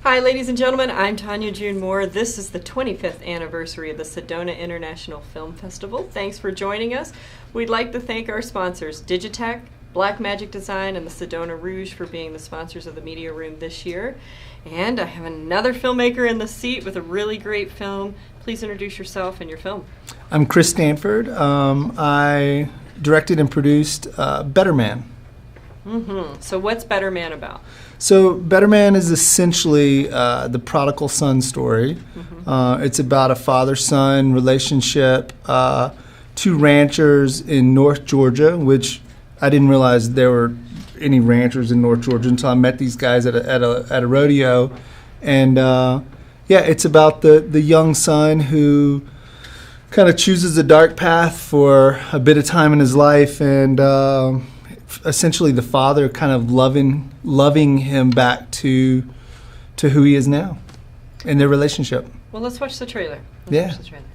Hi, ladies and gentlemen. I'm Tanya June Moore. This is the 25th anniversary of the Sedona International Film Festival. Thanks for joining us. We'd like to thank our sponsors, Digitech, Black Magic Design, and the Sedona Rouge for being the sponsors of the Media Room this year. And I have another filmmaker in the seat with a really great film. Please introduce yourself and your film. I'm Chris Stanford. I directed and produced Better Man. So what's Better Man about? So Better Man is essentially the prodigal son story. It's about a father-son relationship, two ranchers in North Georgia, which I didn't realize there were any ranchers in North Georgia until I met these guys at a rodeo. And it's about the young son who kind of chooses a dark path for a bit of time in his life, and essentially the father kind of loving him back to who he is now in their relationship. Well, let's watch the trailer. Yeah. Watch the trailer.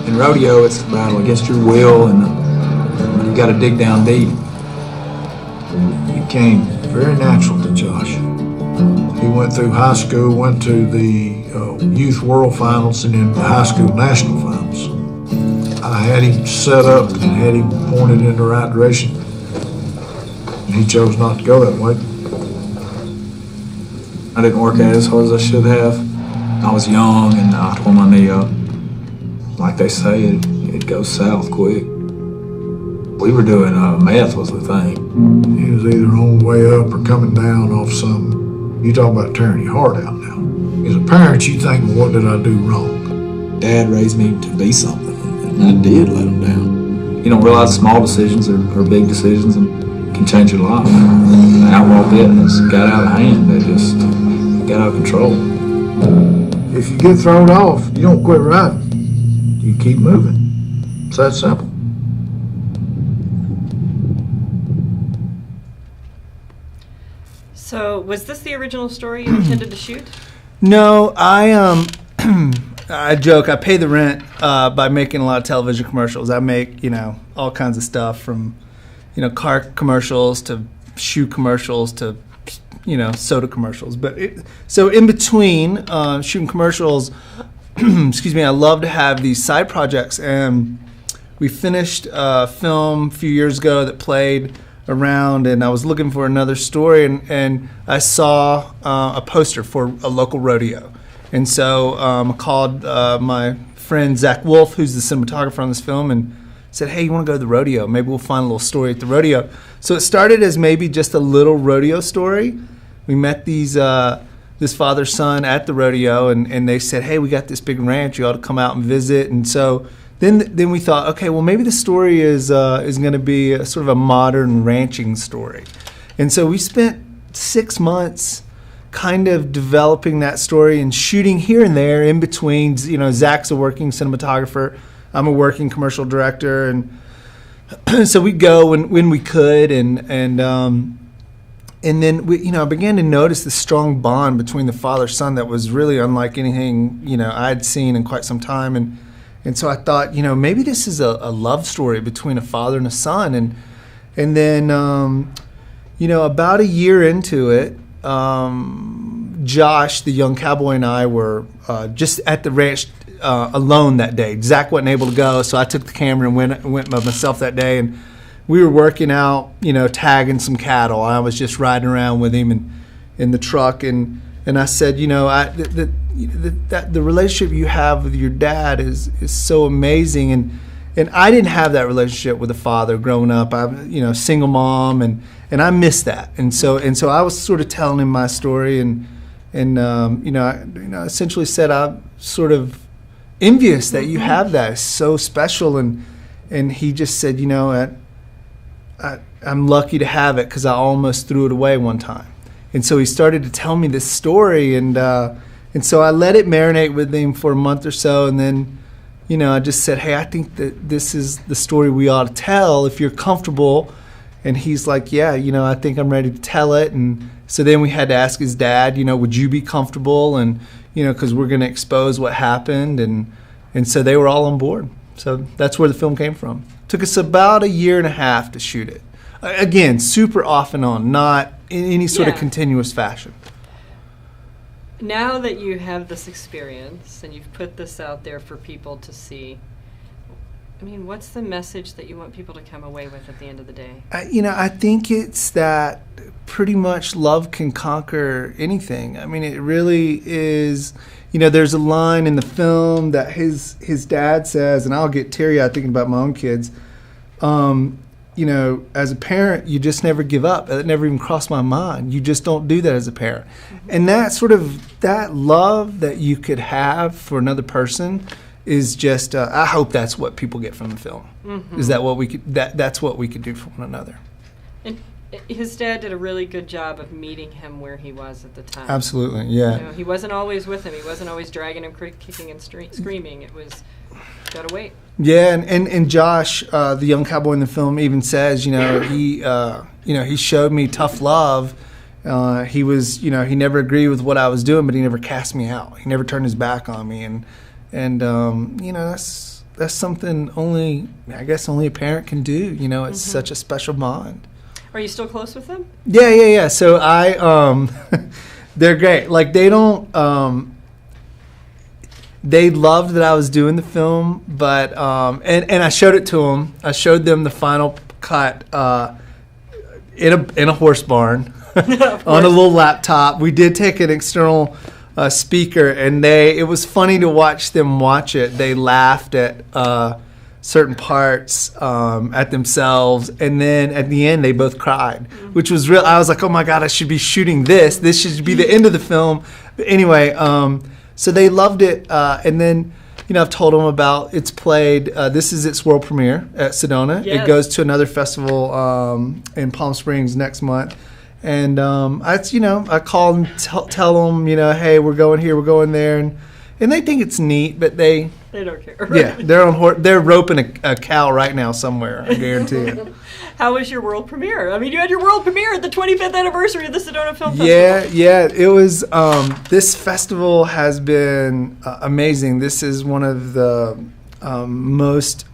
In rodeo, it's a battle against your will, and you got to dig down deep. It came very natural to Josh. He went through high school, went to the Youth World Finals, and then the High School National Finals. I had him set up and had him pointed in the right direction, and he chose not to go that way. I didn't work at it as hard as I should have. I was young and I tore my knee up. Like they say, it goes south quick. We were doing meth was the thing. He was either on the way up or coming down off something. You talk about tearing your heart out now. As a parent, you think, well, what did I do wrong? Dad raised me to be something, and I did let him down. You don't realize small decisions are big decisions and can change your life. The outlaw business got out of hand. They just got out of control. If you get thrown off, you don't quit riding. You keep moving. It's that simple. So, was this the original story you intended to shoot? No, I joke. I pay the rent by making a lot of television commercials. I make all kinds of stuff from car commercials to shoe commercials to soda commercials. But so in between shooting commercials, excuse me, I love to have these side projects, and we finished a film a few years ago that played around, and I was looking for another story, and I saw a poster for a local rodeo. And so I called my friend Zach Wolf, who's the cinematographer on this film, and said, hey, you want to go to the rodeo? Maybe we'll find a little story at the rodeo. So it started as maybe just a little rodeo story. We met this father-son at the rodeo, and they said, hey, we got this big ranch, you ought to come out and visit. And so then we thought, okay, well, maybe the story is going to be a sort of a modern ranching story. And so we spent 6 months kind of developing that story and shooting here and there in between. Zach's a working cinematographer, I'm a working commercial director, and so we'd go when we could, and then we, I began to notice the strong bond between the father-son that was really unlike anything I'd seen in quite some time, and so I thought, maybe this is a love story between a father and a son, and then about a year into it, Josh, the young cowboy, and I were just at the ranch alone that day. Zach wasn't able to go, so I took the camera and went by myself that day, and we were working out, tagging some cattle. I was just riding around with him in the truck, and I said, the relationship you have with your dad is so amazing, and I didn't have that relationship with a father growing up. I'm single mom, and I miss that, and so I was sort of telling him my story, and I essentially said I'm sort of envious that you have that. It's so special, and he just said, I'm lucky to have it because I almost threw it away one time. And so he started to tell me this story, and so I let it marinate with him for a month or so, and then, I just said, hey, I think that this is the story we ought to tell if you're comfortable. And he's like, yeah, I think I'm ready to tell it. And so then we had to ask his dad, would you be comfortable? And, because we're going to expose what happened. And so they were all on board. So that's where the film came from. Took us about a year and a half to shoot it. Again, super off and on, not in any sort of continuous fashion. Now that you have this experience and you've put this out there for people to see, I mean, what's the message that you want people to come away with at the end of the day? I think it's that pretty much love can conquer anything. I mean, it really is. There's a line in the film that his dad says, and I'll get teary-eyed thinking about my own kids. As a parent, you just never give up. That never even crossed my mind. You just don't do that as a parent. Mm-hmm. And that sort of, that love that you could have for another person is just, I hope that's what people get from the film. Mm-hmm. Is that what we could, that's what we could do for one another. And his dad did a really good job of meeting him where he was at the time. Absolutely, yeah. He wasn't always with him. He wasn't always dragging him, kicking and screaming. It was, gotta wait. Yeah, and Josh, the young cowboy in the film, even says, he showed me tough love. He was, he never agreed with what I was doing, but he never cast me out. He never turned his back on me, and that's something only a parent can do. It's such a special bond. Are you still close with them? Yeah. So they're great. Like they don't. They loved that I was doing the film, but and I showed it to them. I showed them the final cut in a horse barn on a little laptop. We did take an external speaker, and it was funny to watch them watch it. They laughed at certain parts, at themselves, and then at the end they both cried, which was real. I was like, oh my God, I should be shooting this. This should be the end of the film. But anyway, so they loved it, and then I've told them about it's played. This is its world premiere at Sedona. Yes. It goes to another festival in Palm Springs next month. And I call them, tell them, hey, we're going here, we're going there, and they think it's neat, but they don't care. Right? Yeah, they're roping a cow right now somewhere, I guarantee it. How was your world premiere? I mean, you had your world premiere at the 25th anniversary of the Sedona Film Festival. Yeah, it was. This festival has been amazing. This is one of the most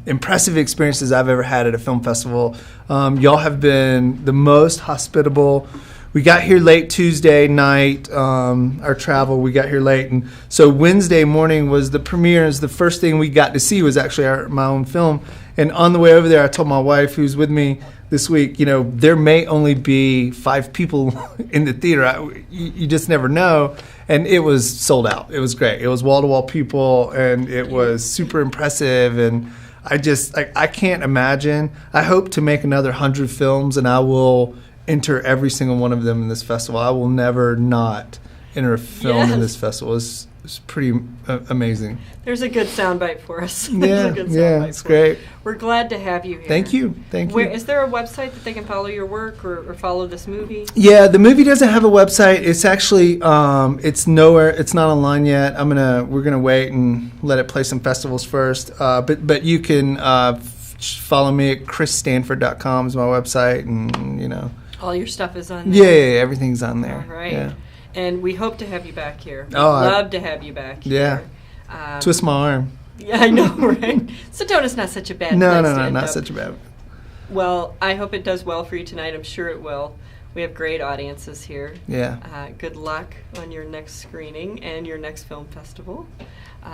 impressive experiences I've ever had at a film festival. Y'all have been the most hospitable. We got here late Tuesday night, our travel, we got here late. And so Wednesday morning was the premiere. And the first thing we got to see was actually my own film. And on the way over there, I told my wife, who's with me this week, there may only be 5 people in the theater. You just never know. And it was sold out. It was great. It was wall-to-wall people, and it was super impressive. And I can't imagine. I hope to make another 100 films, and I will enter every single one of them in this festival. I will never not enter a film in this festival. It's pretty amazing. There's a good soundbite for us. Yeah, it's great. We're glad to have you here. Thank you. Is there a website that they can follow your work or follow this movie? Yeah, the movie doesn't have a website. It's actually it's nowhere. It's not online yet. We're gonna wait and let it play some festivals first. But you can follow me at chrisstanford.com is my website, and all your stuff is on there. Yeah, everything's on there. All right. Yeah. And we hope to have you back here. We'd Oh, love to have you back here. Yeah. Twist my arm. Yeah, I know, right? Sedona's not such a bad place No, to end not up. such a bad. Well, I hope it does well for you tonight. I'm sure it will. We have great audiences here. Yeah. Good luck on your next screening and your next film festival.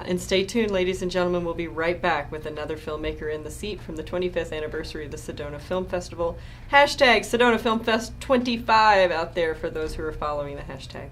And stay tuned, ladies and gentlemen. We'll be right back with another filmmaker in the seat from the 25th anniversary of the Sedona Film Festival. Hashtag Sedona Film Fest 25 out there for those who are following the hashtag.